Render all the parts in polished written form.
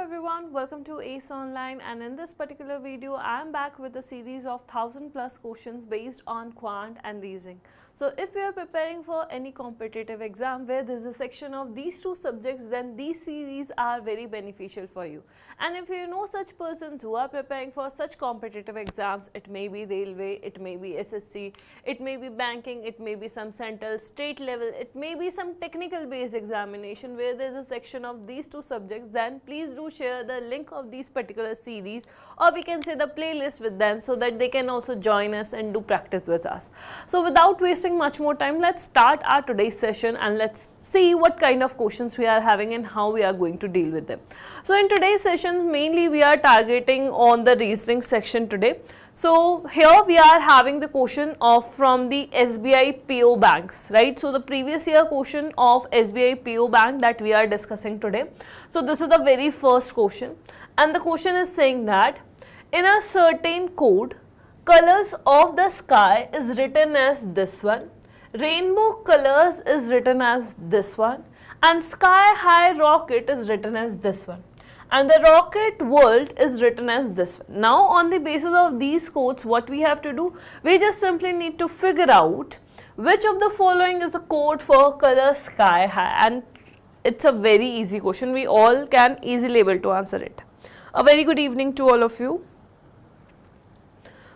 everyone, welcome to ACE Online, and in this particular video I am back with a series of 1000+ questions based on quant and reasoning. So if you are preparing for any competitive exam where there is a section of these two subjects, then these series are very beneficial for you. And if you know such persons who are preparing for such competitive exams, it may be railway, it may be SSC, it may be banking, it may be some central state level, it may be some technical based examination where there is a section of these two subjects, then please do share the link of these particular series, or we can say the playlist, with them so that they can also join us and do practice with us. So without wasting much more time, let's start our today's session and let's see what kind of questions we are having and how we are going to deal with them. So in today's session mainly we are targeting on the reasoning section today. So here we are having the question of from the SBI PO banks, right? So the previous year question of SBI PO bank that we are discussing today. So this is the very first question, and the question is saying that in a certain code, colors of the sky is written as this one, rainbow colors is written as this one, and sky high rocket is written as this one, and the rocket world is written as this one. Now on the basis of these codes, what we have to do, we just simply need to figure out which of the following is the code for color sky high, and it's a very easy question. We all can easily able to answer it. A very good evening to all of you.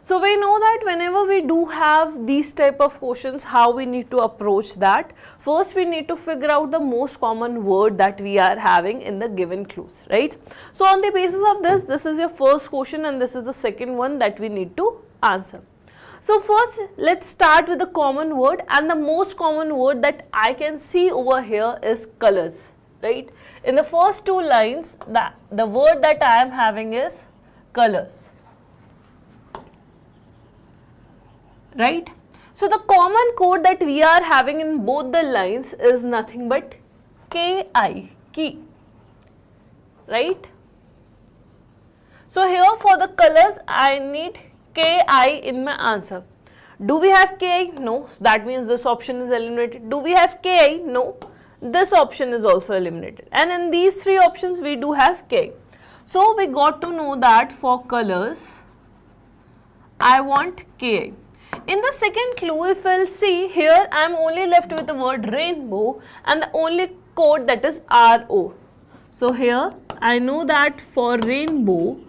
So we know that whenever we do have these type of questions, how we need to approach that. First we need to figure out the most common word that we are having in the given clues, right? So on the basis of this, this is your first question and this is the second one that we need to answer. So first let's start with the common word, and the most common word that I can see over here is colors, right? In the first two lines, the word that I am having is colors. Right? So the common code that we are having in both the lines is nothing but KI, key, right? So here for the colors I need KI in my answer. Do we have KI? No. That means this option is eliminated. Do we have KI? No. This option is also eliminated. And in these three options we do have KI. So we got to know that for colors I want KI. In the second clue, if we'll see here, I am only left with the word rainbow and the only code that is RO. So here I know that for rainbow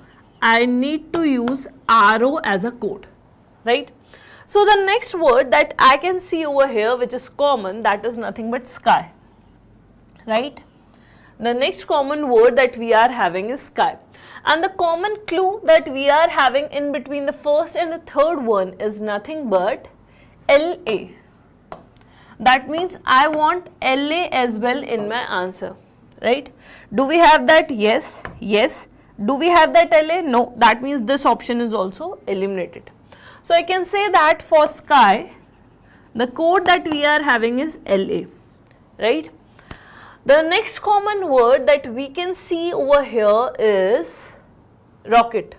I need to use RO as a code, right? So the next word that I can see over here which is common, that is nothing but sky, right? The next common word that we are having is sky. And the common clue that we are having in between the first and the third one is nothing but LA. That means I want LA as well in my answer, right? Do we have that? Yes, yes. Do we have that LA? No. That means this option is also eliminated. So I can say that for sky, the code that we are having is LA, right? The next common word that we can see over here is rocket,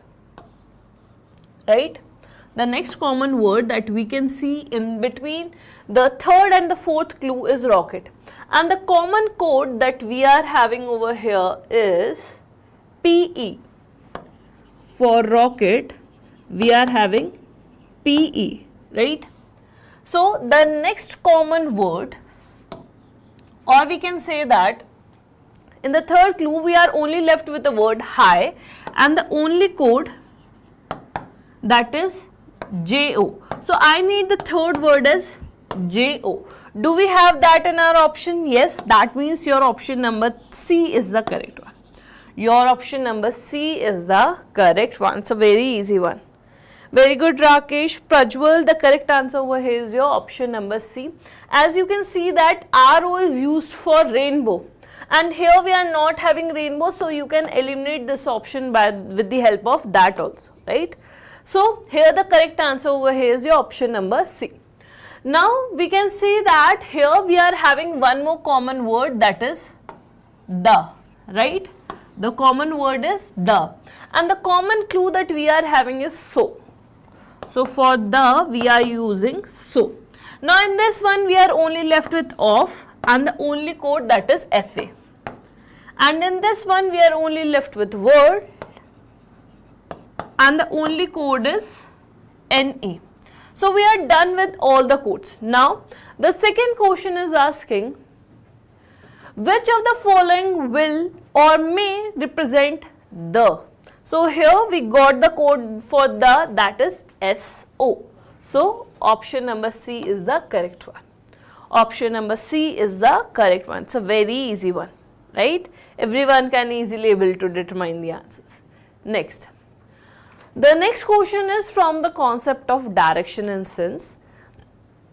right? The next common word that we can see in between the third and the fourth clue is rocket. And the common code that we are having over here is PE. For rocket, we are having PE, right? So the next common word, or we can say that in the third clue we are only left with the word high and the only code that is JO. So I need the third word as JO. Do we have that in our option? Yes, that means your option number C is the correct one. Your option number C is the correct one. It's a very easy one. Very good, Rakesh. Prajwal, the correct answer over here is your option number C. As you can see that RO is used for rainbow, and here we are not having rainbow, so you can eliminate this option with the help of that also, right? So here the correct answer over here is your option number C. Now we can see that here we are having one more common word, that is the, right? The common word is the, and the common clue that we are having is so. So for the we are using so. Now in this one we are only left with off and the only code that is FA. And in this one we are only left with word, and the only code is NA. So we are done with all the codes. Now the second question is asking, which of the following will or may represent the? So here we got the code for the, that is SO. So option number C is the correct one. Option number C is the correct one. It's a very easy one, right? Everyone can easily able to determine the answers. Next. The next question is from the concept of direction and sense,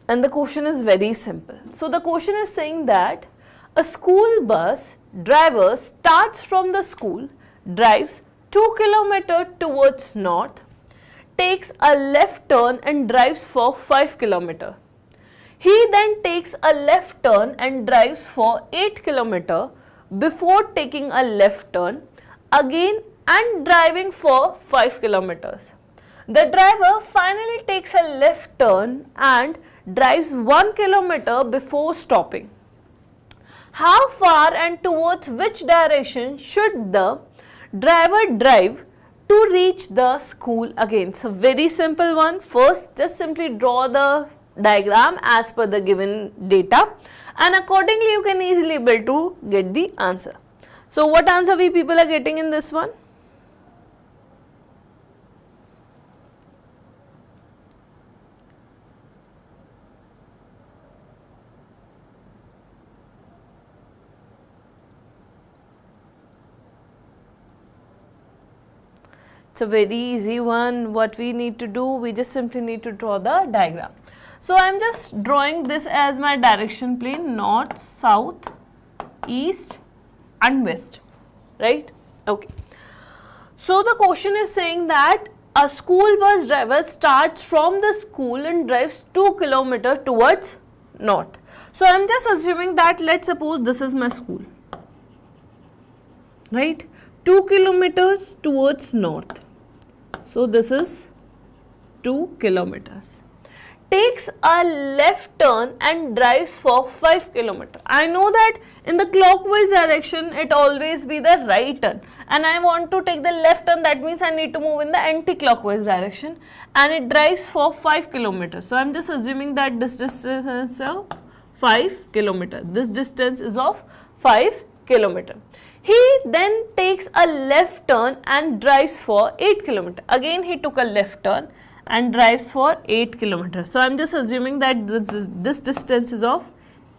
and the question is very simple. So the question is saying that a school bus driver starts from the school, drives 2 kilometers towards north, takes a left turn and drives for 5 kilometers. He then takes a left turn and drives for 8 kilometers before taking a left turn again and driving for 5 kilometers. The driver finally takes a left turn and drives 1 kilometer before stopping. How far and towards which direction should the driver drive to reach the school again? So very simple one. First, just simply draw the diagram as per the given data, and accordingly you can easily able to get the answer. So what answer we people are getting in this one? It's a very easy one. What we need to do, we just simply need to draw the diagram. So I am just drawing this as my direction plane, north, south, east and west, right? Okay. So the question is saying that a school bus driver starts from the school and drives 2 kilometers towards north. So I am just assuming that, let's suppose this is my school, right? 2 kilometers towards north. So this is 2 kilometers. Takes a left turn and drives for 5 kilometers. I know that in the clockwise direction it always be the right turn, and I want to take the left turn, that means I need to move in the anti-clockwise direction, and it drives for 5 kilometers. So I am just assuming that this distance is of 5 kilometers. This distance is of 5 kilometers. He then takes a left turn and drives for 8 kilometers. Again he took a left turn and drives for 8 kilometers. So I am just assuming that this distance is of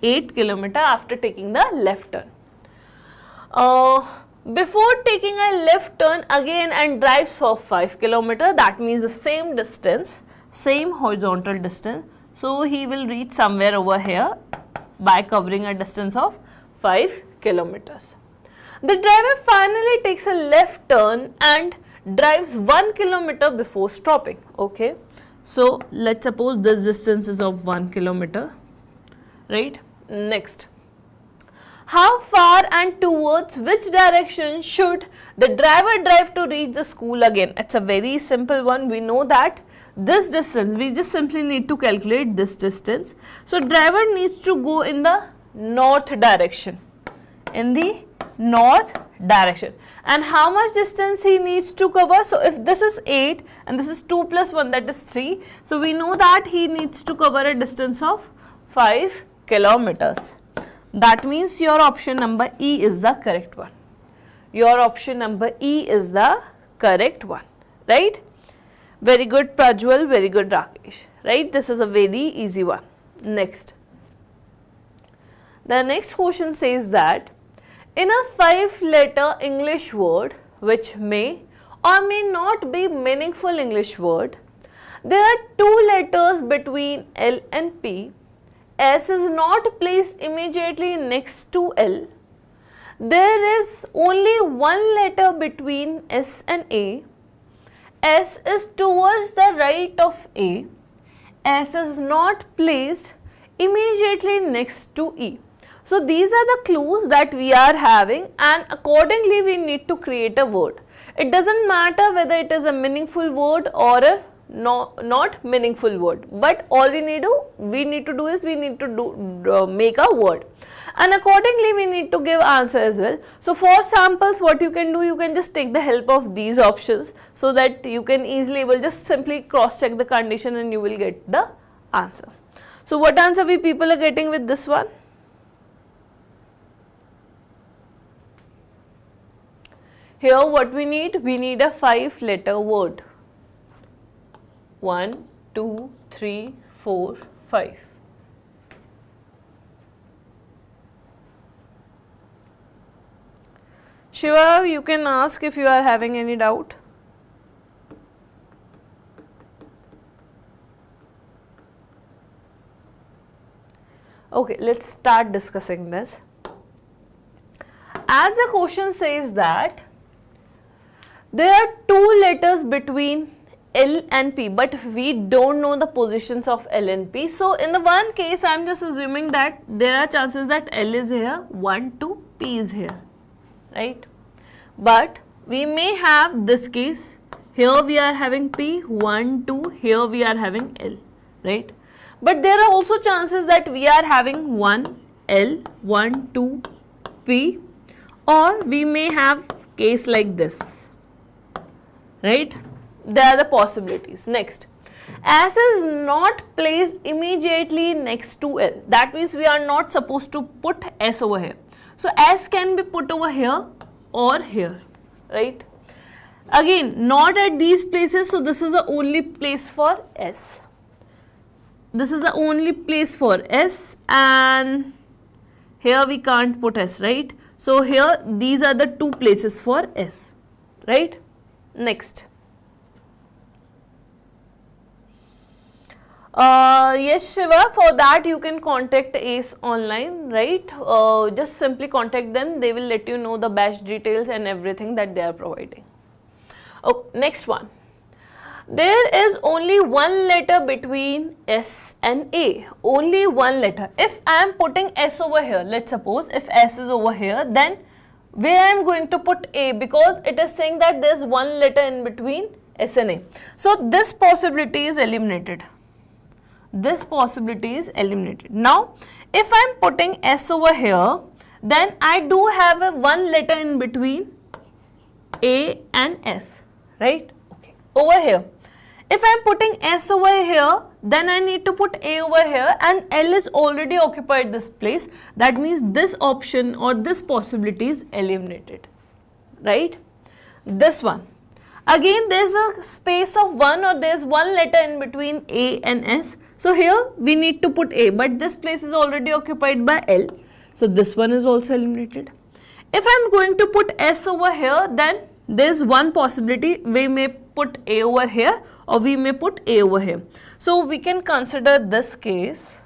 8 kilometers after taking the left turn. Before taking a left turn again and drives for 5 kilometers, that means the same distance, same horizontal distance. So he will reach somewhere over here by covering a distance of 5 kilometers. The driver finally takes a left turn and drives 1 kilometer before stopping. Okay, so let's suppose this distance is of 1 kilometer, right? Next, how far and towards which direction should the driver drive to reach the school again? It's a very simple one. We know that this distance, we just simply need to calculate this distance. So driver needs to go in the north direction, in the north direction. And how much distance he needs to cover? So if this is 8 and this is 2 plus 1, that is 3. So we know that he needs to cover a distance of 5 kilometers. That means your option number E is the correct one. Your option number E is the correct one, right? Very good Prajwal, very good Rakesh, right? This is a very easy one. Next. The next question says that in a 5-letter English word which may or may not be meaningful English word, there are 2 letters between L and P. S is not placed immediately next to L. There is only 1 letter between S and A. S is towards the right of A. S is not placed immediately next to E. So these are the clues that we are having, and accordingly we need to create a word. It doesn't matter whether it is a meaningful word or a not meaningful word, but all we need to do is we need to make a word. and accordingly we need to give answer as well. So for samples, what you can do, you can just take the help of these options so that you can easily just simply cross check the condition and you will get the answer. So what answer we people are getting with this one? Here what we need a 5-letter word. 1, 2, 3, 4, 5. Shiva, you can ask if you are having any doubt. Okay, let's start discussing this. As the question says that there are 2 letters between L and P, but we don't know the positions of L and P. So in the one case, I am just assuming that there are chances that L is here, 1, 2, P is here, right? But we may have this case, here we are having P, 1, 2, here we are having L, right? But there are also chances that we are having 1, L, 1, 2, P, or we may have case like this, right? There are the possibilities. Next, S is not placed immediately next to L. That means we are not supposed to put S over here. So S can be put over here or here, right? Again, not at these places, so this is the only place for S. This is the only place for S, and here we can't put S, right? So here these are the 2 places for S, right? Next. Yes, Shiva, for that you can contact ACE online, right? Just simply contact them, they will let you know the batch details and everything that they are providing. Oh, next one. There is only 1 letter between S and A, only 1 letter. If I am putting S over here, let's suppose if S is over here, then where I am going to put A, because it is saying that there is 1 letter in between S and A. So this possibility is eliminated. This possibility is eliminated. Now, if I am putting S over here, then I do have a 1 letter in between A and S, right? Okay. Over here, if I am putting S over here, then I need to put A over here, and L is already occupied this place. That means this option or this possibility is eliminated, right? This one. Again, there is a space of 1 or there is 1 letter in between A and S. So here we need to put A, but this place is already occupied by L. So this one is also eliminated. If I am going to put S over here, then there is one possibility, we may put A over here or we may put A over here. So we can consider this case,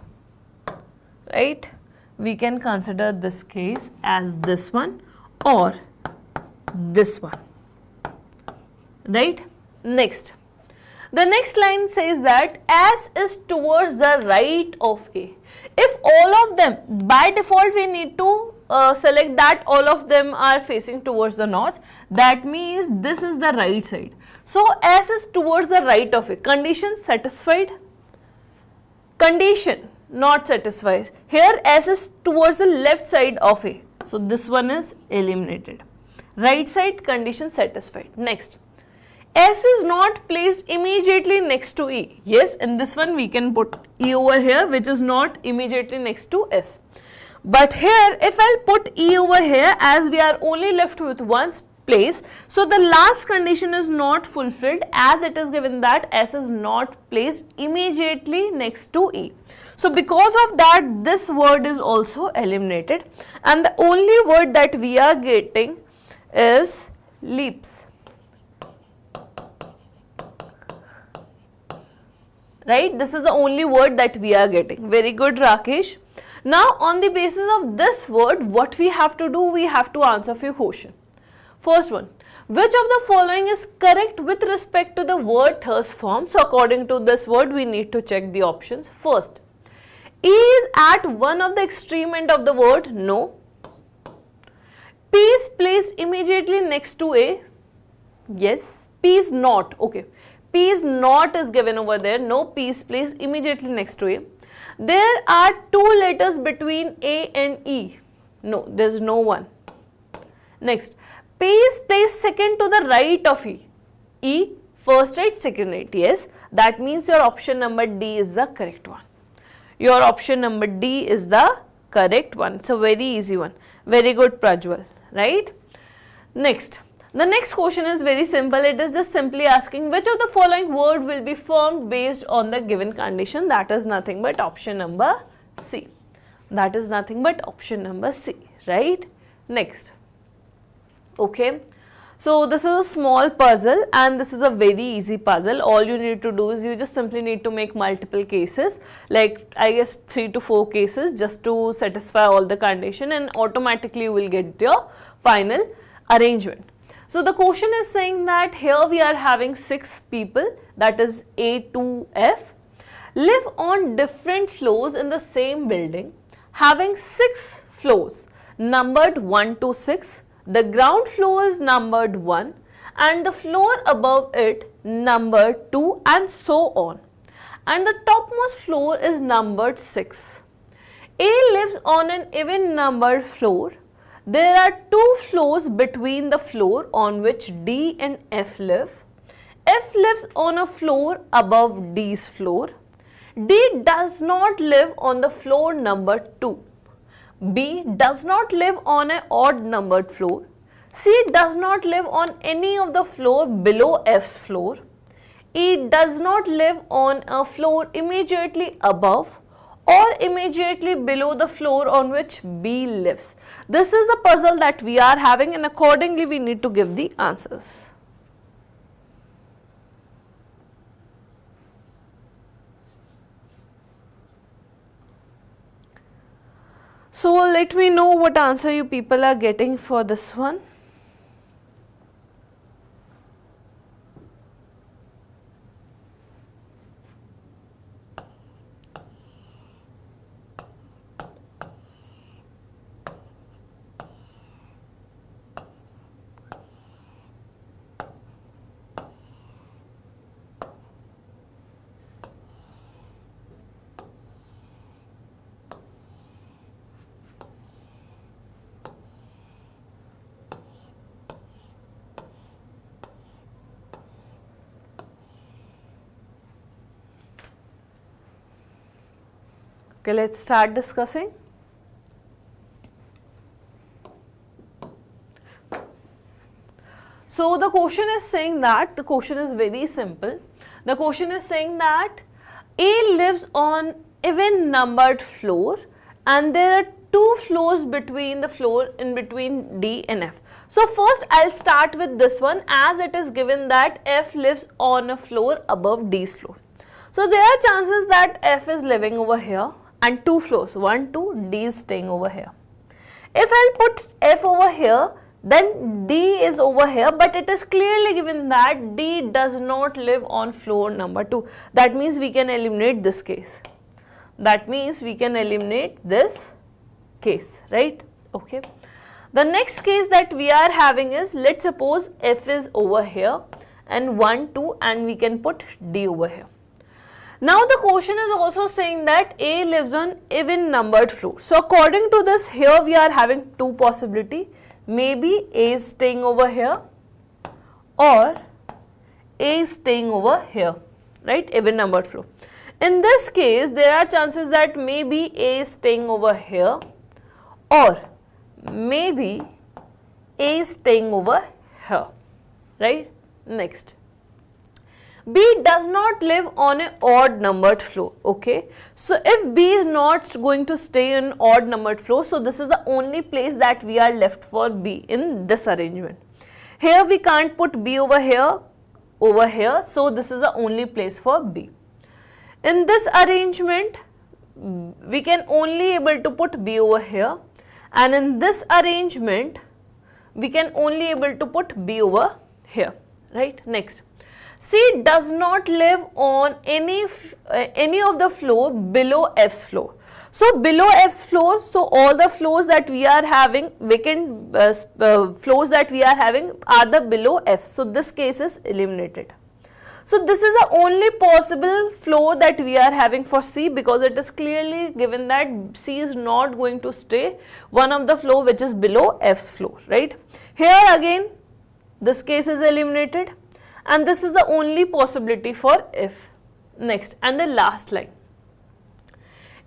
right? We can consider this case as this one or this one, right? Next, the next line says that S is towards the right of A. If all of them, by default we need to select that all of them are facing towards the north. That means this is the right side. So S is towards the right of A. Condition satisfied? Condition not satisfied. Here S is towards the left side of A. So this one is eliminated. Right side, condition satisfied. Next, S is not placed immediately next to E. Yes, in this one we can put E over here, which is not immediately next to S. But here, if I'll put E over here, as we are only left with one place, so the last condition is not fulfilled, as it is given that S is not placed immediately next to E. So because of that, this word is also eliminated, and the only word that we are getting is leaps. Right? This is the only word that we are getting. Very good, Rakesh. Now, on the basis of this word, what we have to do, we have to answer few questions. First one, which of the following is correct with respect to the word thus form? So, according to this word, we need to check the options. First, E is at one of the extreme end of the word? No. P is placed immediately next to A? Yes. P is not. Okay. P is not is given over there. No, P is placed immediately next to A. There are 2 letters between A and E. No, there is no one. Next, P is placed second to the right of E. E, first right, second right. Yes, that means your option number D is the correct one. Your option number D is the correct one. It's a very easy one. Very good, Prajwal, right? Next, the next question is very simple. It is just simply asking which of the following word will be formed based on the given condition. That is nothing but option number C. That is nothing but option number C, right? Next. Okay, so this is a small puzzle and this is a very easy puzzle. All you need to do is you just simply need to make multiple cases, like I guess 3 to 4 cases just to satisfy all the condition, and automatically you will get your final arrangement. So the question is saying that here we are having 6 people, that is A to F, live on different floors in the same building, having 6 floors numbered 1 to 6. The ground floor is numbered 1 and the floor above it numbered 2 and so on. And the topmost floor is numbered 6. A lives on an even numbered floor. There are 2 floors between the floor on which D and F live. F lives on a floor above D's floor. D does not live on the floor number 2. B does not live on an odd numbered floor. C does not live on any of the floor below F's floor. E does not live on a floor immediately above or immediately below the floor on which B lives. This is the puzzle that we are having, and accordingly we need to give the answers. So let me know what answer you people are getting for this one. Okay, let's start discussing. So the question is saying that, the question is very simple. The question is saying that A lives on even numbered floor and there are 2 floors between the floor in between D and F. So first I'll start with this one, as it is given that F lives on a floor above D's floor. So there are chances that F is living over here and 2 floors, 1, 2, D is staying over here. If I'll put F over here, then D is over here, but it is clearly given that D does not live on floor number 2. That means we can eliminate this case. That means we can eliminate this case, right? Okay. The next case that we are having is, let's suppose F is over here and 1, 2, and we can put D over here. Now the question is also saying that A lives on even numbered floor. So according to this, here we are having 2 possibility. Maybe A is staying over here or A is staying over here, right? Even numbered floor. In this case, there are chances that maybe A is staying over here or maybe A is staying over here, right? Next. B does not live on an odd numbered floor, okay. So if B is not going to stay in odd numbered floor, so this is the only place that we are left for B in this arrangement. Here we can't put B over here, so this is the only place for B. In this arrangement, we can only able to put B over here, and in this arrangement, we can only able to put B over here, right. Next. C does not live on any of the floor below F's floor. So below F's floor, so all the floors that we are having, vacant floors that we are having are the below F. So this case is eliminated. So this is the only possible floor that we are having for C, because it is clearly given that C is not going to stay one of the floor which is below F's floor, right? Here again this case is eliminated, and this is the only possibility for F. Next, and the last line.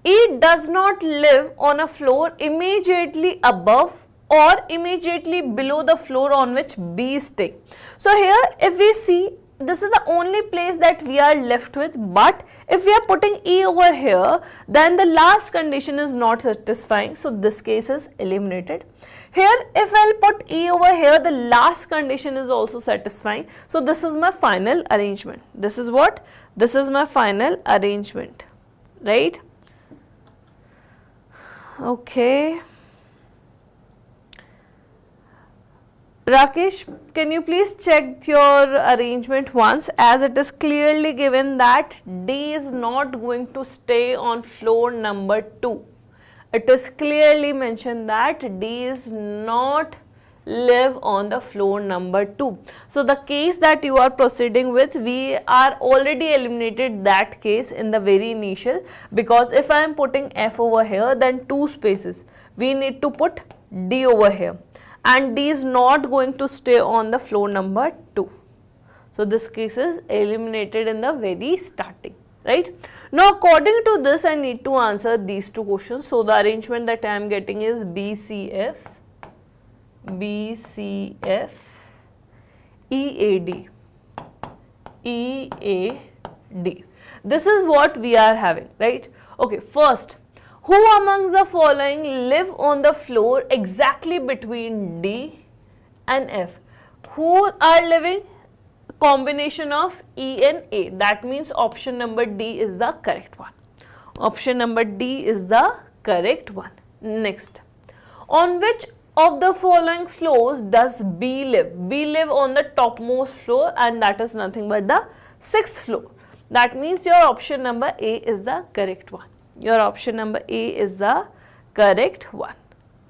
E does not live on a floor immediately above or immediately below the floor on which B is staying. So here if we see, this is the only place that we are left with, but if we are putting E over here, then the last condition is not satisfying, so this case is eliminated. Here if I will put E over here, the last condition is also satisfying, so this is my final arrangement. This is what? This is my final arrangement, right? Okay. Rakesh, can you please check your arrangement once, as it is clearly given that D is not going to stay on floor number 2. It is clearly mentioned that D is not live on the floor number 2. So the case that you are proceeding with, we are already eliminated that case in the very initial, because if I am putting F over here, then 2 spaces, we need to put D over here, and D is not going to stay on the floor number 2. So this case is eliminated in the very starting, right? Now according to this, I need to answer these 2 questions. So the arrangement that I am getting is BCF, BCF, EAD, EAD. This is what we are having, right? Okay, first, who amongst the following live on the floor exactly between D and F? Who are living? Combination of E and A. That means option number D is the correct one. Option number D is the correct one. Next, on which of the following floors does B live? B live on the topmost floor, and that is nothing but the 6th floor. That means your option number A is the correct one. Your option number A is the correct one.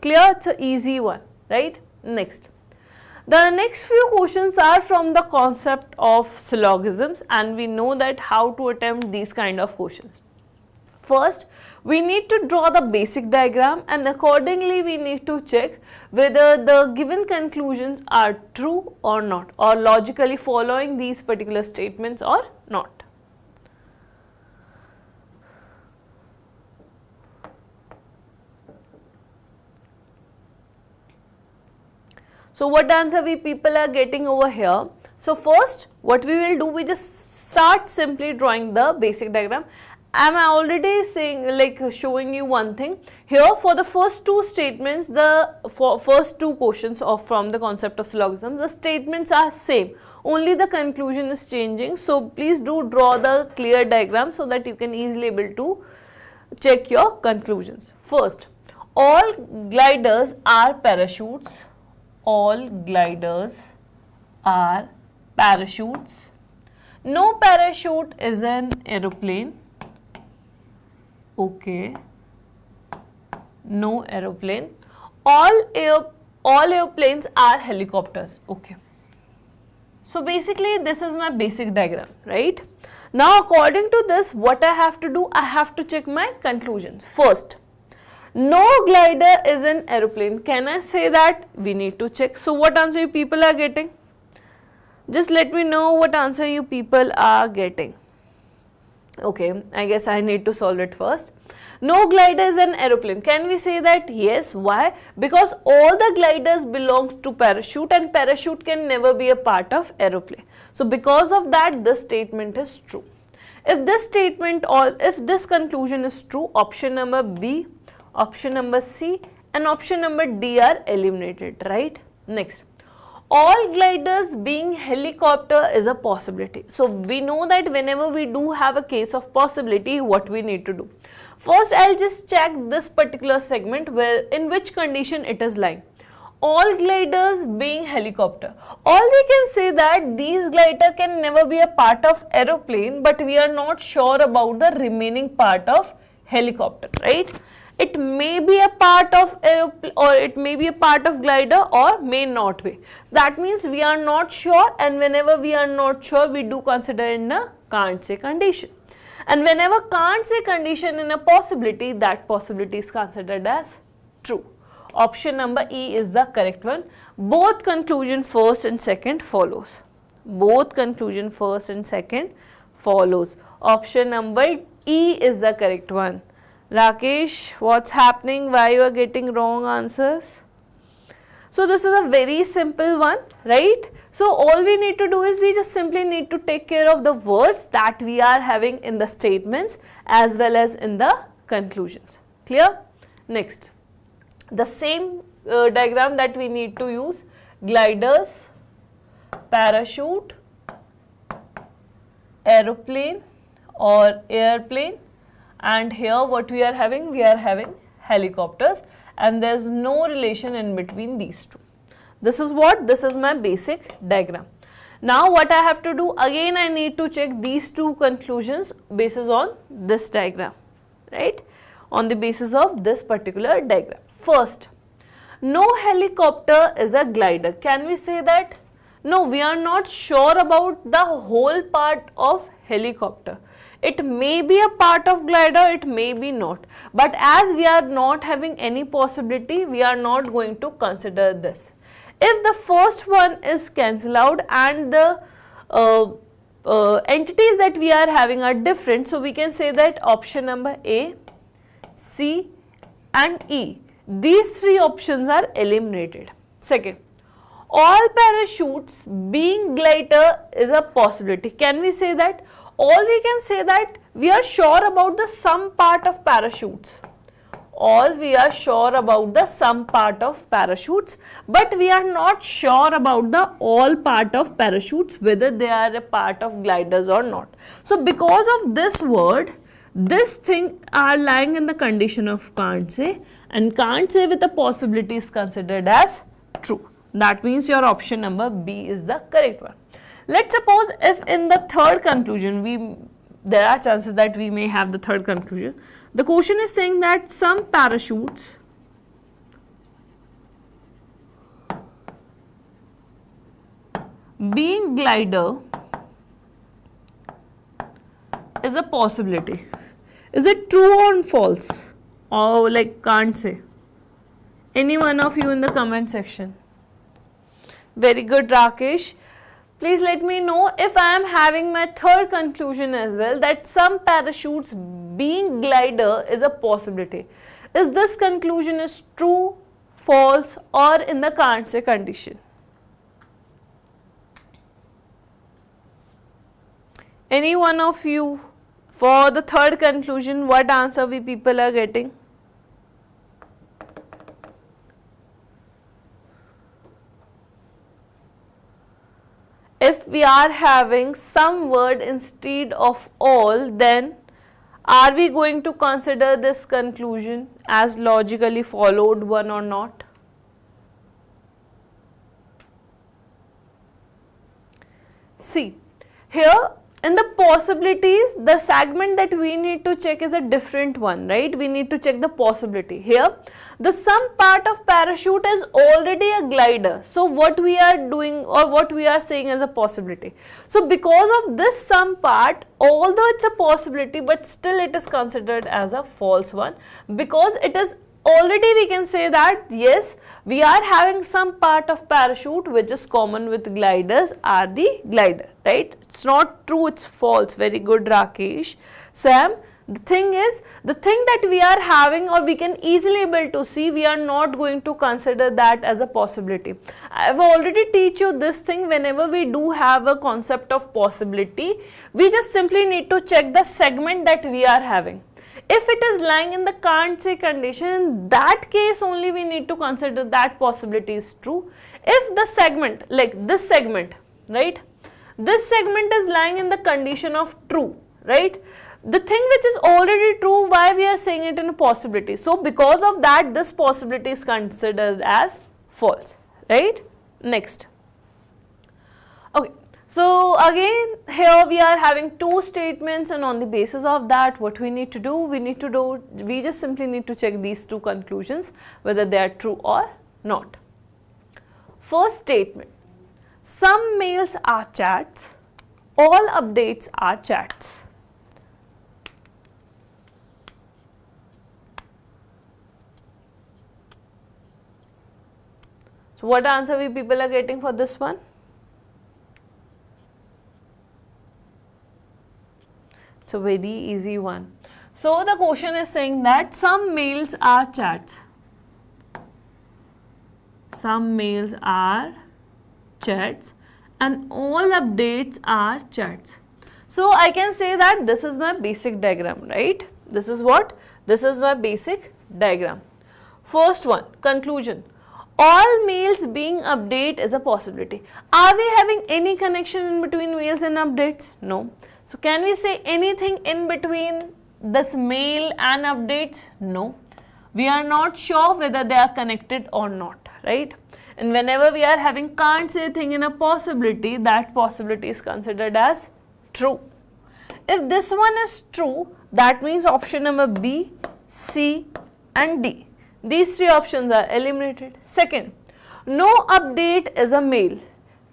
Clear? It's an easy one, right? Next. The next few questions are from the concept of syllogisms, and we know that how to attempt these kind of questions. First, we need to draw the basic diagram, and accordingly we need to check whether the given conclusions are true or not, or logically following these particular statements or not. So what answer we people are getting over here? So first what we will do, we just start simply drawing the basic diagram. I am already saying, like showing you one thing here. For the first 2 statements, the first 2 questions of from the concept of syllogisms, the statements are same, only the conclusion is changing. So please do draw the clear diagram so that you can easily able to check your conclusions. First, all gliders are parachutes. All gliders are parachutes. No parachute is an aeroplane. Okay. No aeroplane. All airplanes are helicopters. Okay. So basically this is my basic diagram, right? Now according to this, what I have to do, I have to check my conclusions. First, no glider is an aeroplane. Can I say that? We need to check. So what answer you people are getting? Just let me know what answer you people are getting. Okay, I guess I need to solve it first. No glider is an aeroplane. Can we say that? Yes. Why? Because all the gliders belongs to parachute, and parachute can never be a part of aeroplane. So because of that, this statement is true. If this statement or if this conclusion is true, option number B, option number C and option number D are eliminated, right? Next, all gliders being helicopter is a possibility. So we know that whenever we do have a case of possibility, what we need to do? First, I'll just check this particular segment where in which condition it is lying. All gliders being helicopter. All we can say that these glider can never be a part of aeroplane, but we are not sure about the remaining part of helicopter, right? It may be a part of aeroplane, or it may be a part of glider, or may not be. So that means we are not sure, and whenever we are not sure, we do consider in a can't say condition. And whenever can't say condition in a possibility, that possibility is considered as true. Option number E is the correct one. Both conclusion first and second follows. Both conclusion first and second follows. Option number E is the correct one. Rakesh, what's happening? Why you are getting wrong answers? So this is a very simple one, right? So all we need to do is we just simply need to take care of the words that we are having in the statements as well as in the conclusions. Clear? Next, the same diagram that we need to use: gliders, parachute, aeroplane or airplane, and here what we are having? We are having helicopters, and there is no relation in between these two. This is what? This is my basic diagram. Now what I have to do? Again I need to check these two conclusions basis on this diagram, right? On the basis of this particular diagram. First, no helicopter is a glider. Can we say that? No, we are not sure about the whole part of helicopter. It may be a part of glider, it may be not. But as we are not having any possibility, we are not going to consider this. If the first one is cancelled out and the entities that we are having are different, so we can say that option number A, C and E, these three options are eliminated. Second, all parachutes being glider is a possibility. Can we say that? All we can say that we are sure about the some part of parachutes. All we are sure about the some part of parachutes, but we are not sure about the all part of parachutes, whether they are a part of gliders or not. So because of this word, this thing are lying in the condition of can't say, and can't say with a possibility is considered as true. That means your option number B is the correct one. Let's suppose if in the third conclusion, there are chances that we may have the third conclusion. The question is saying that some parachutes being glider is a possibility. Is it true or false? Or like can't say? Any one of you in the comment section. Very good, Rakesh. Please let me know if I am having my third conclusion as well, that some parachutes being glider is a possibility. Is this conclusion is true, false or in the can't say condition? Any one of you for the third conclusion, what answer we people are getting? If we are having some word instead of all, then are we going to consider this conclusion as logically followed one or not? See, here in the possibilities, the segment that we need to check is a different one, right? We need to check the possibility. Here, the some part of parachute is already a glider. So what we are doing or what we are saying as a possibility. So because of this some part, although it's a possibility, but still it is considered as a false one, because it is already we can say that yes, we are having some part of parachute which is common with gliders are the glider, right? It's not true, it's false. Very good, Rakesh. Sam, the thing is, the thing that we are having or we can easily able to see, we are not going to consider that as a possibility. I have already teach you this thing. Whenever we do have a concept of possibility, we just simply need to check the segment that we are having. If it is lying in the can't say condition, in that case only we need to consider that possibility is true. If the segment, like this segment, right, this segment is lying in the condition of true, right, the thing which is already true, why we are saying it in a possibility? So because of that, this possibility is considered as false, right? Next. Okay, So again, here we are having two statements, and on the basis of that, what we need to do, we just simply need to check these two conclusions, whether they are true or not. First statement, some mails are chats, all updates are chats. So what answer we people are getting for this one? It's a very easy one. So the question is saying that some mails are chats. Some mails are chats and all updates are chats. So I can say that this is my basic diagram, right? This is what? This is my basic diagram. First one, conclusion. All mails being update is a possibility. Are we having any connection in between mails and updates? No. So can we say anything in between this mail and updates? No. We are not sure whether they are connected or not, right? And whenever we are having can't say thing in a possibility, that possibility is considered as true. If this one is true, that means option number B, C and D. These three options are eliminated. Second, no update is a mail.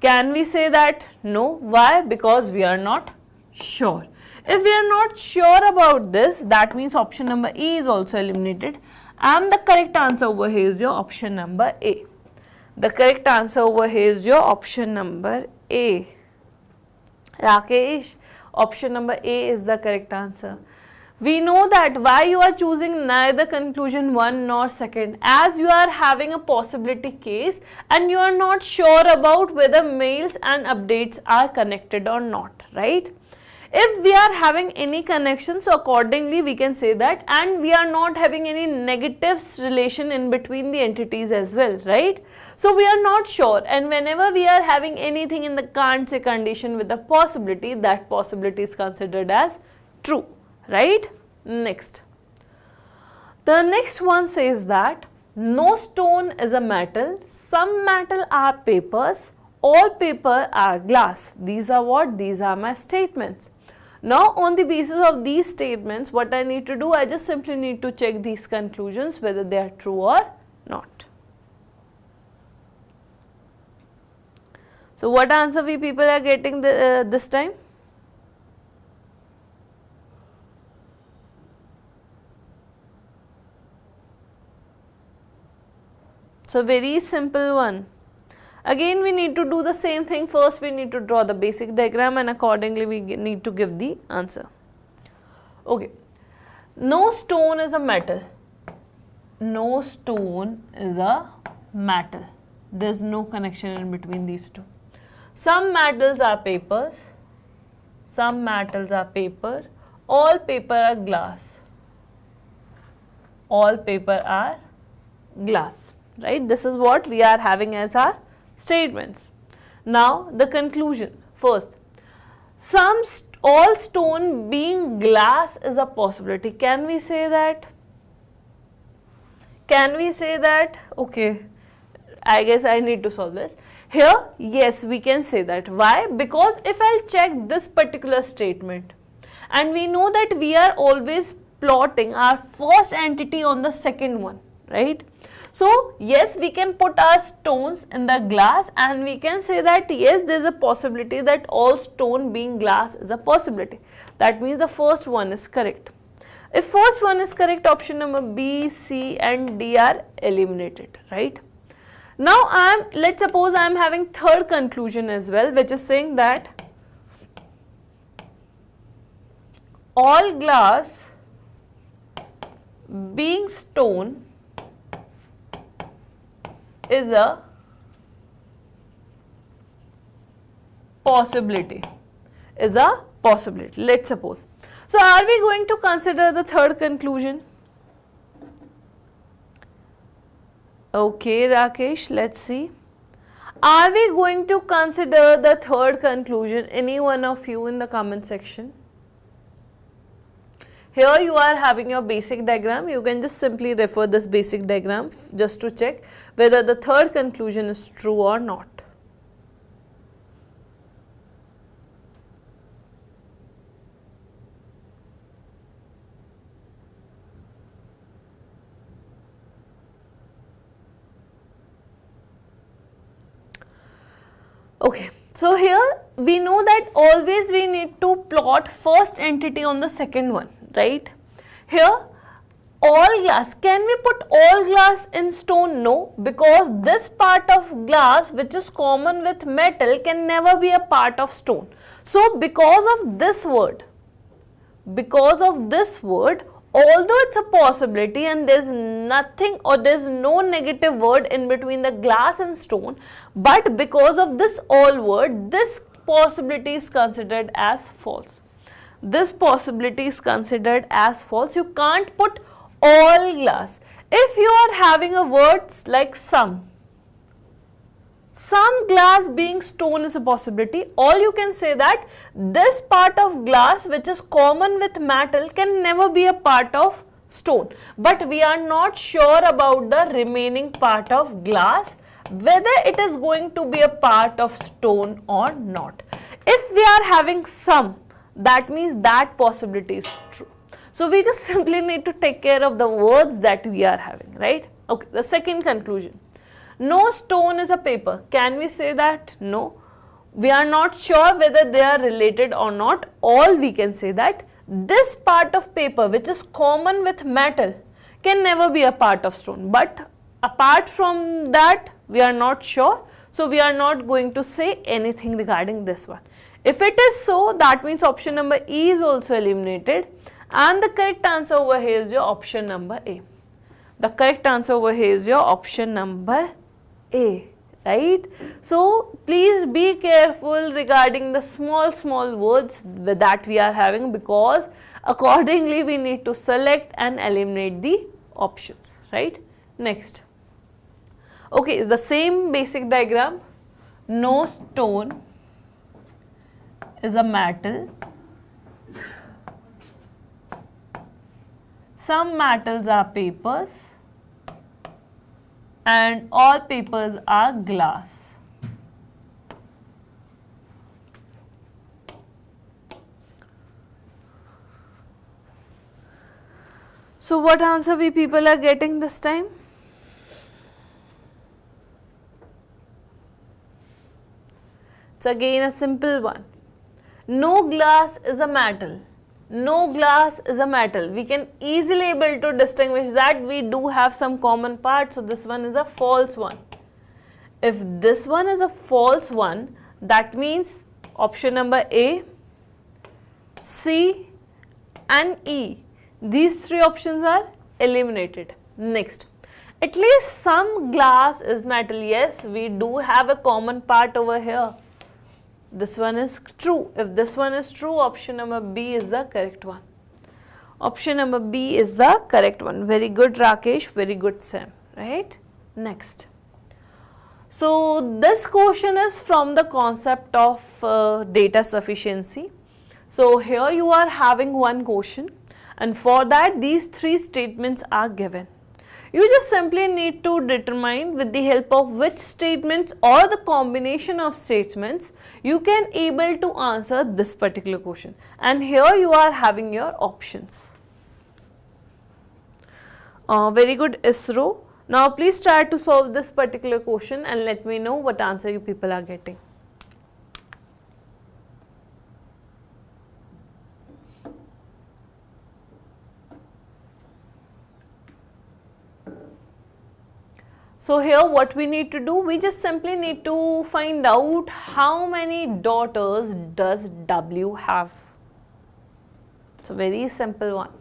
Can we say that? No. Why? Because we are not sure. If we are not sure about this, that means option number E is also eliminated, and the correct answer over here is your option number A. The correct answer over here is your option number A. Rakesh, option number A is the correct answer. We know that why you are choosing neither conclusion 1 nor second, as you are having a possibility case and you are not sure about whether mails and updates are connected or not, right? If we are having any connection, so accordingly we can say that, and we are not having any negative relation in between the entities as well, right? So we are not sure, and whenever we are having anything in the can't say condition with a possibility, that possibility is considered as true, right? Next. The next one says that no stone is a metal, some metal are papers, all paper are glass. These are what? These are my statements. Now on the basis of these statements, what I need to do, I just simply need to check these conclusions whether they are true or not. So what answer we people are getting this time? So very simple one. Again we need to do the same thing. First we need to draw the basic diagram and accordingly we need to give the answer. Okay. No stone is a metal. No stone is a metal. There is no connection in between these two. Some metals are papers. Some metals are paper. All paper are glass. All paper are glass. Right? This is what we are having as our statements. Now the conclusion. First, all stone being glass is a possibility. Can we say that? Can we say that? Okay, I guess I need to solve this. Here, yes, we can say that. Why? Because if I'll check this particular statement, and we know that we are always plotting our first entity on the second one, right? So yes, we can put our stones in the glass and we can say that yes, there is a possibility that all stone being glass is a possibility. That means the first one is correct. If first one is correct, option number B, C and D are eliminated, right? Now let's suppose I am having third conclusion as well, which is saying that all glass being stone is a possibility, let's suppose. So are we going to consider the third conclusion? Okay, Rakesh, let's see. Are we going to consider the third conclusion? Any one of you in the comment section? Here you are having your basic diagram. You can just simply refer this basic diagram just to check whether the third conclusion is true or not. Okay, so here we know that always we need to plot first entity on the second one, right? Here all glass, can we put all glass in stone? No, because this part of glass which is common with metal can never be a part of stone. So because of this word, although it's a possibility and there's nothing or there's no negative word in between the glass and stone, but because of this all word, this possibility is considered as false. This possibility is considered as false. You can't put all glass. If you are having a words like some glass being stone is a possibility, all you can say that this part of glass which is common with metal can never be a part of stone. But we are not sure about the remaining part of glass, whether it is going to be a part of stone or not. If we are having some, that means that possibility is true. So we just simply need to take care of the words that we are having, right? Okay, the second conclusion. No stone is a paper. Can we say that? No. We are not sure whether they are related or not. All we can say that this part of paper which is common with metal can never be a part of stone. But apart from that, we are not sure. So we are not going to say anything regarding this one. If it is so, that means option number E is also eliminated. And the correct answer over here is your option number A. The correct answer over here is your option number A, right? So please be careful regarding the small words that we are having, because accordingly we need to select and eliminate the options, right? Next. Okay, the same basic diagram. No stone is a metal. Some metals are papers and all papers are glass. So what answer we people are getting this time? It's again a simple one. No glass is a metal. No glass is a metal. We can easily able to distinguish that we do have some common parts. So this one is a false one. If this one is a false one, that means option number A, C and E. These three options are eliminated. Next. At least some glass is metal. Yes, we do have a common part over here. This one is true. If this one is true, option number B is the correct one. Option number B is the correct one. Very good, Rakesh. Very good, Sam. Right? Next. So this question is from the concept of data sufficiency. So here you are having one question, and for that these three statements are given. You just simply need to determine with the help of which statements or the combination of statements you can able to answer this particular question. And here you are having your options. Very good, ISRO. Now please try to solve this particular question and let me know what answer you people are getting. So here what we need to do, we just simply need to find out how many daughters does W have. It's a very simple one.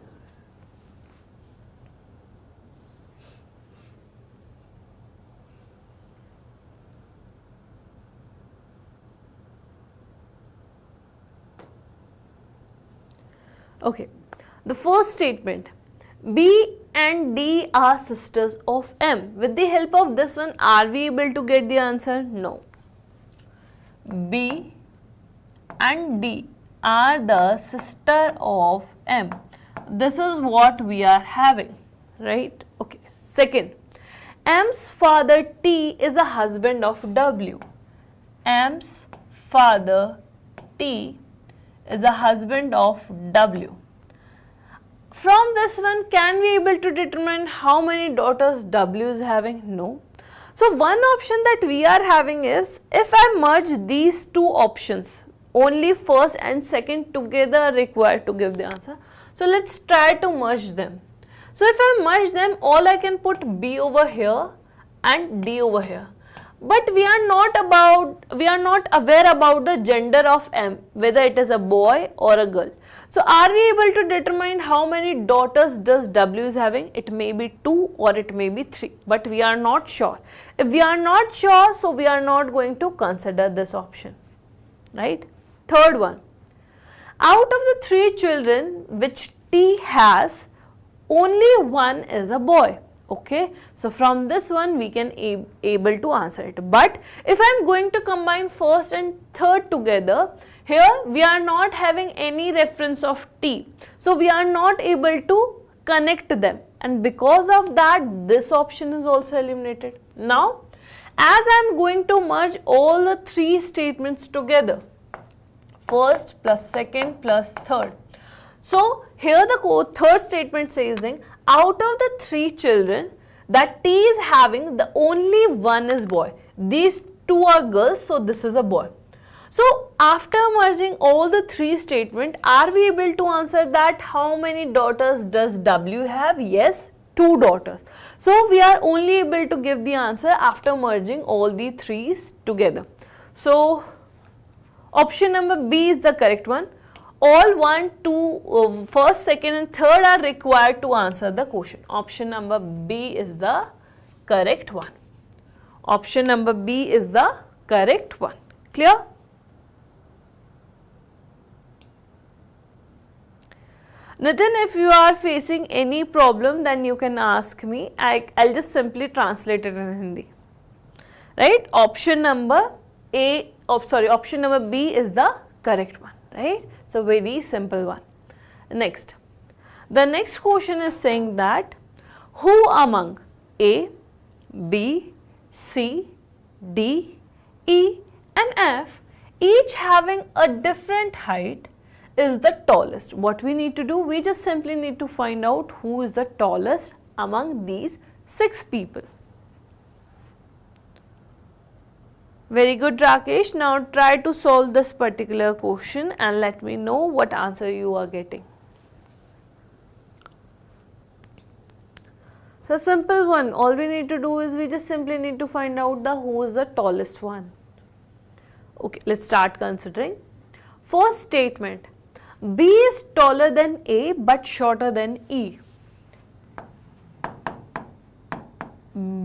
Okay, the first statement, B and D are sisters of M. With the help of this one, are we able to get the answer? No. B and D are the sister of M. This is what we are having, right? Okay. Second, M's father T is a husband of W. M's father T is a husband of W. From this one, can we able to determine how many daughters W is having? No. So one option that we are having is, if I merge these two options, only first and second together are required to give the answer. So let's try to merge them. So if I merge them, all I can put B over here and D over here. But we are not aware about the gender of M, whether it is a boy or a girl. So are we able to determine how many daughters does W is having? It may be 2 or it may be 3, but we are not sure. If we are not sure, so we are not going to consider this option, right? Third one, out of the 3 children which T has, only one is a boy. Okay, so from this one we can able to answer it. But if I am going to combine first and third together, here we are not having any reference of T, so we are not able to connect them, and because of that this option is also eliminated. Now as I am going to merge all the 3 statements together, first plus second plus third. So here the third statement says that out of the 3 children that T is having, the only one is boy. These 2 are girls, so this is a boy. So after merging all the 3 statements, are we able to answer that how many daughters does W have? Yes, 2 daughters. So we are only able to give the answer after merging all the 3's together. So option number B is the correct one. All 1, 2, first, second and third are required to answer the question. Option number B is the correct one. Option number B is the correct one. Clear? Nitin, if you are facing any problem, then you can ask me. I'll just simply translate it in Hindi. Right? Option number option number B is the correct one. Right? It's a very simple one. Next, the next question is saying that who among A, B, C, D, E and F, each having a different height, is the tallest? What we need to do, we just simply need to find out who is the tallest among these 6 people. Very good, Rakesh. Now try to solve this particular question and let me know what answer you are getting. The simple one, all we need to do is we just simply need to find out who is the tallest one. Okay, let's start considering. First statement, B is taller than A but shorter than E.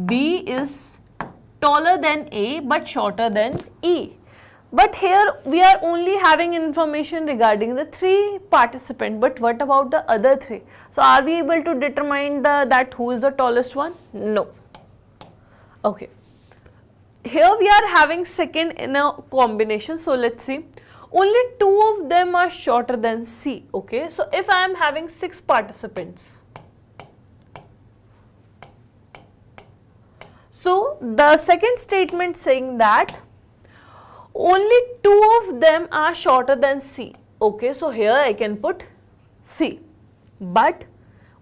B is taller than A but shorter than E. But here we are only having information regarding the 3 participants, but what about the other 3? So are we able to determine that who is the tallest one? No. Okay. Here we are having second in a combination, so let's see. Only 2 of them are shorter than C. Okay, so if I am having 6 participants, so the second statement saying that only 2 of them are shorter than C. Okay, so here I can put C. But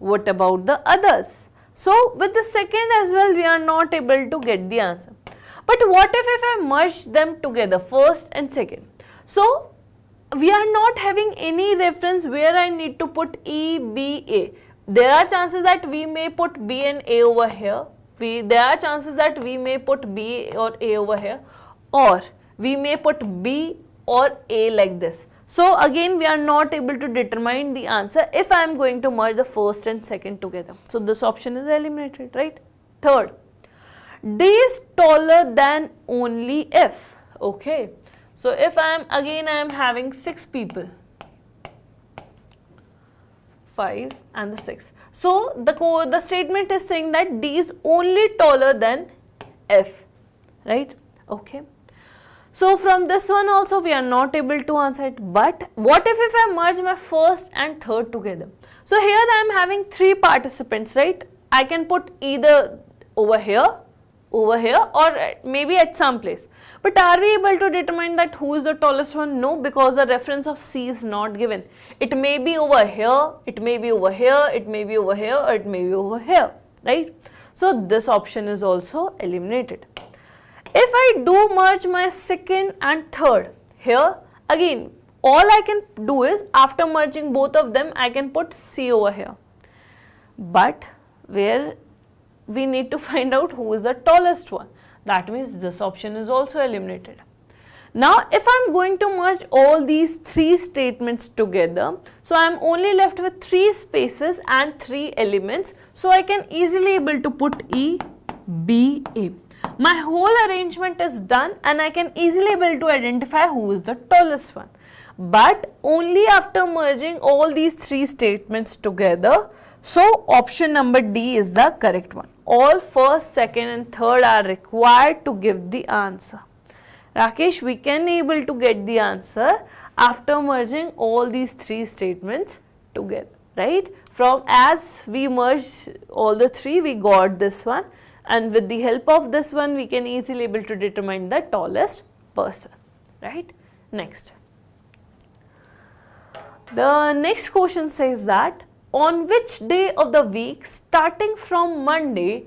what about the others? So with the second as well, we are not able to get the answer. But what if I merge them together, first and second? So we are not having any reference where I need to put E, B, A. There are chances that we may put B and A over here. There are chances that we may put B or A over here, or we may put B or A like this. So again we are not able to determine the answer if I am going to merge the first and second together. So this option is eliminated, right? Third, D is taller than only F. Okay, so if I am having 6 people, 5 and the 6. So the statement is saying that D is only taller than F, right? Okay. So from this one also we are not able to answer it. But what if I merge my first and third together? So here I am having 3 participants, right? I can put either over here, or maybe at some place. But are we able to determine that who is the tallest one? No, because the reference of C is not given. It may be over here, it may be over here, it may be over here, or it may be over here, right? So this option is also eliminated. If I do merge my second and third, here again all I can do is after merging both of them I can put C over here. But where we need to find out who is the tallest one. That means this option is also eliminated. Now if I am going to merge all these three statements together, so I am only left with 3 spaces and 3 elements, so I can easily able to put E, B, A. My whole arrangement is done and I can easily able to identify who is the tallest one. But only after merging all these 3 statements together, so option number D is the correct one. All first, second and third are required to give the answer. Rakesh, we can able to get the answer after merging all these 3 statements together, right? From as we merged all the 3, we got this one, and with the help of this one, we can easily able to determine the tallest person, right? Next. The next question says that on which day of the week starting from Monday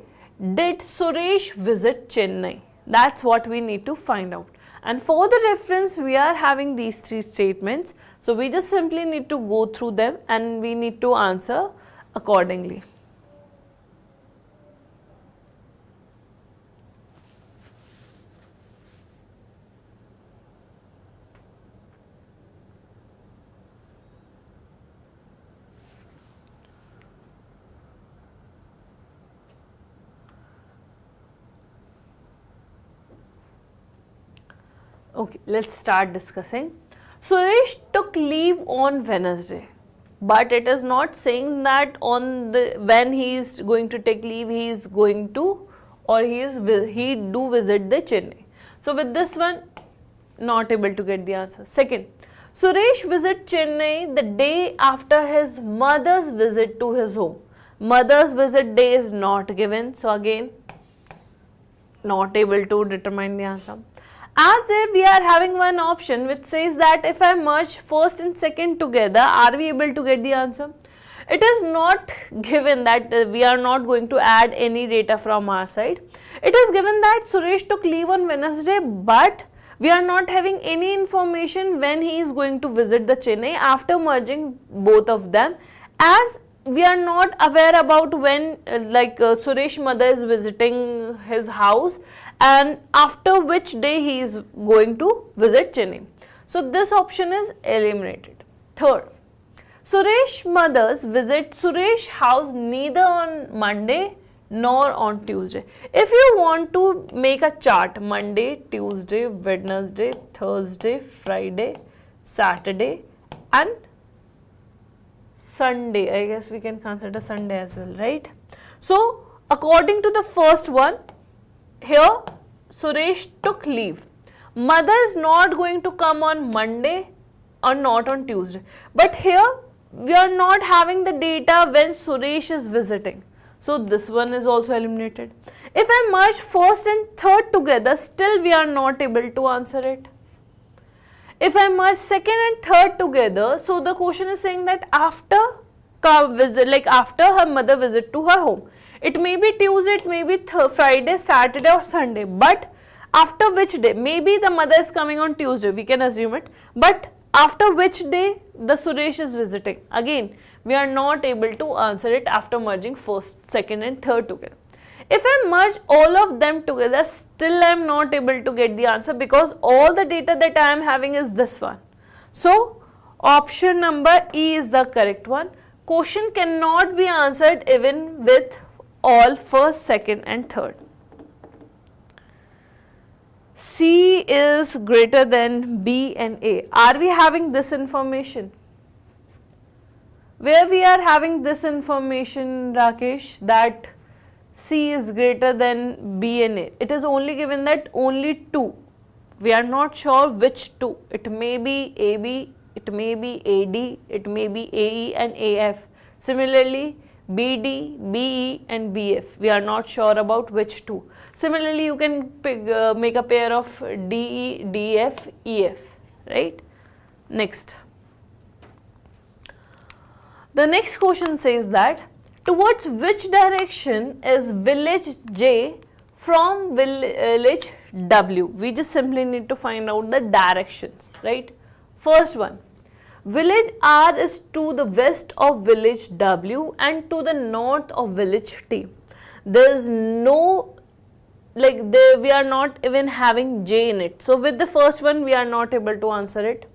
did Suresh visit Chennai? That's what we need to find out. And for the reference, we are having these 3 statements. So we just simply need to go through them and we need to answer accordingly. Okay, let's start discussing. Suresh took leave on Wednesday, but it is not saying that on the when he is going to take leave he is going to or he do visit the Chennai. So with this one, not able to get the answer. Second, Suresh visit Chennai the day after his mother's visit to his home. Mother's visit day is not given, so again not able to determine the answer. As if we are having one option which says that if I merge first and second together, are we able to get the answer? It is not given that we are not going to add any data from our side. It is given that Suresh took leave on Wednesday, but we are not having any information when he is going to visit the Chennai after merging both of them, as we are not aware about when Suresh mother is visiting his house and after which day he is going to visit Chennai. So this option is eliminated. Third, Suresh mothers visit Suresh house neither on Monday nor on Tuesday. If you want to make a chart, Monday, Tuesday, Wednesday, Thursday, Friday, Saturday and Sunday, I guess we can consider Sunday as well, right? So according to the first one, here Suresh took leave. Mother is not going to come on Monday or not on Tuesday. But here we are not having the data when Suresh is visiting. So this one is also eliminated. If I merge first and third together, still we are not able to answer it. If I merge second and third together, so the question is saying that after her mother visit to her home. It may be Tuesday, it may be Friday, Saturday or Sunday, but after which day? Maybe the mother is coming on Tuesday, we can assume it, but after which day the Suresh is visiting? Again, we are not able to answer it after merging first, second and third together. If I merge all of them together, still I am not able to get the answer because all the data that I am having is this one. So option number E is the correct one. Question cannot be answered even with all first, second and third. C is greater than B and A. Are we having this information? Where we are having this information, Rakesh, that C is greater than B and A. It is only given that only 2. We are not sure which 2. It may be AB, it may be AD, it may be AE and AF. Similarly, BD, BE and BF. We are not sure about which 2. Similarly, you can make a pair of DE, DF, EF, right? Next. The next question says that towards which direction is village J from village W? We just simply need to find out the directions, right? First one, village R is to the west of village W and to the north of village T. There is no, we are not even having J in it. So with the first one, we are not able to answer it.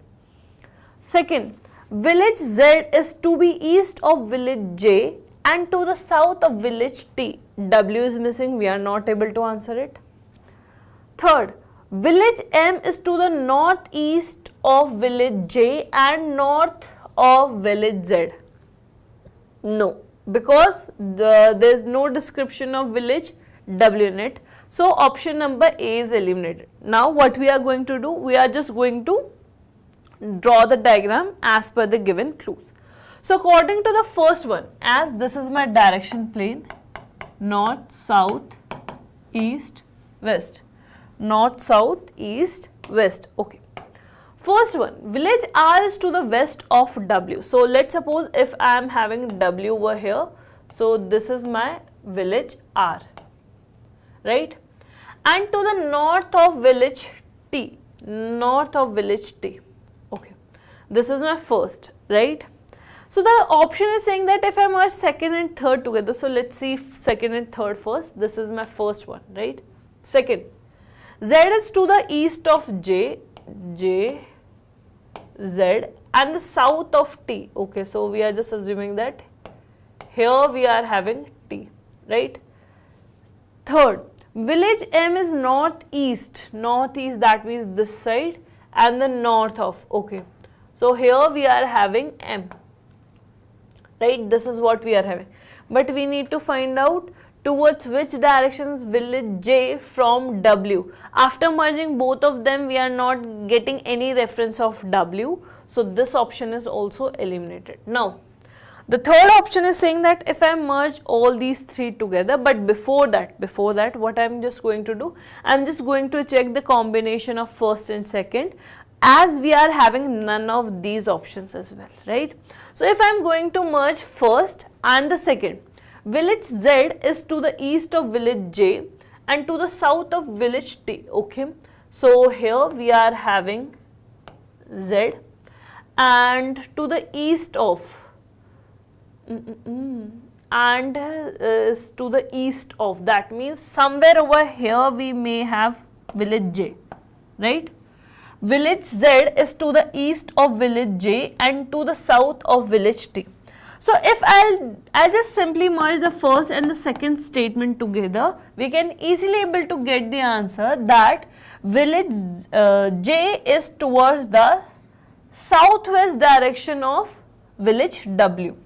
Second, village Z is to be east of village J and to the south of village T. W is missing, we are not able to answer it. Third, village M is to the northeast of village J and north of village Z. No, because there is no description of village W in it. So option number A is eliminated. Now what we are going to do, we are just going to draw the diagram as per the given clues. So according to the first one, as this is my direction plane, north, south, east, west, north, south, east, west. Okay. First one, village R is to the west of W. So let's suppose if I am having W over here, so this is my village R, right? And to the north of village T, north of village T. Okay, this is my first, right? So the option is saying that if I merge second and third together, so let's see second and third first. This is my first one, right? Second, Z is to the east of J, Z, and the south of T. Okay, so we are just assuming that here we are having T, right? Third, village M is northeast, that means this side, and the north of, okay. So here we are having M, right? This is what we are having. But we need to find out towards which direction is village J from W. After merging both of them, we are not getting any reference of W. So this option is also eliminated. Now, the third option is saying that if I merge all these three together, but before that, what I'm just going to do, I'm just going to check the combination of first and second, as we are having none of these options as well, right? So if I'm going to merge first and the second, village Z is to the east of village J and to the south of village T, okay? So here we are having Z and to the east of and is to the east of, that means somewhere over here we may have village J, right? Village Z is to the east of village J and to the south of village T. So if I'll just simply merge the first and the second statement together, we can easily able to get the answer that village J is towards the southwest direction of village W.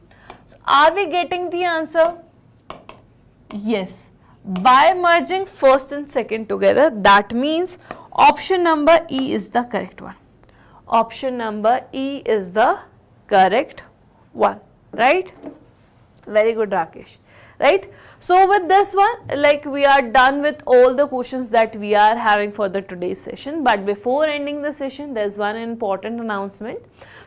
So are we getting the answer? Yes. By merging first and second together, that means option number E is the correct one. Option number E is the correct one, right? Very good, Rakesh, right? So with this one, like, we are done with all the questions that we are having for the today's session. But before ending the session, there's one important announcement.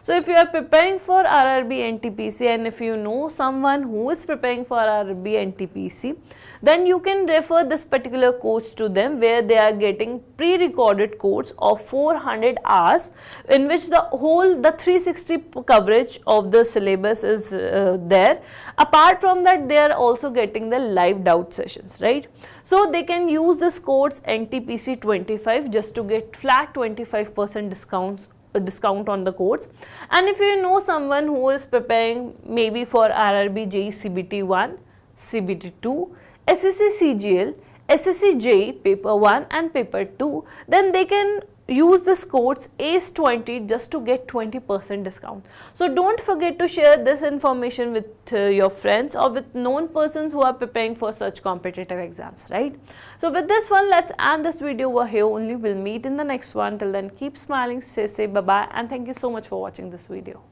So if you are preparing for RRB NTPC and if you know someone who is preparing for RRB NTPC, then you can refer this particular course to them, where they are getting pre-recorded course of 400 hours in which the 360 coverage of the syllabus is there. Apart from that, they are also getting the live doubt sessions, right? So they can use this code NTPC 25 just to get flat 25% discount on the course. And if you know someone who is preparing maybe for RRB JEE CBT 1, CBT 2, SSC CGL, SSC JEE paper 1 and paper 2, then they can use this codes ACE20 just to get 20% discount. So don't forget to share this information with your friends or with known persons who are preparing for such competitive exams, right? So with this one, let's end this video over here only. We'll meet in the next one. Till then, keep smiling, stay safe, bye bye, and thank you so much for watching this video.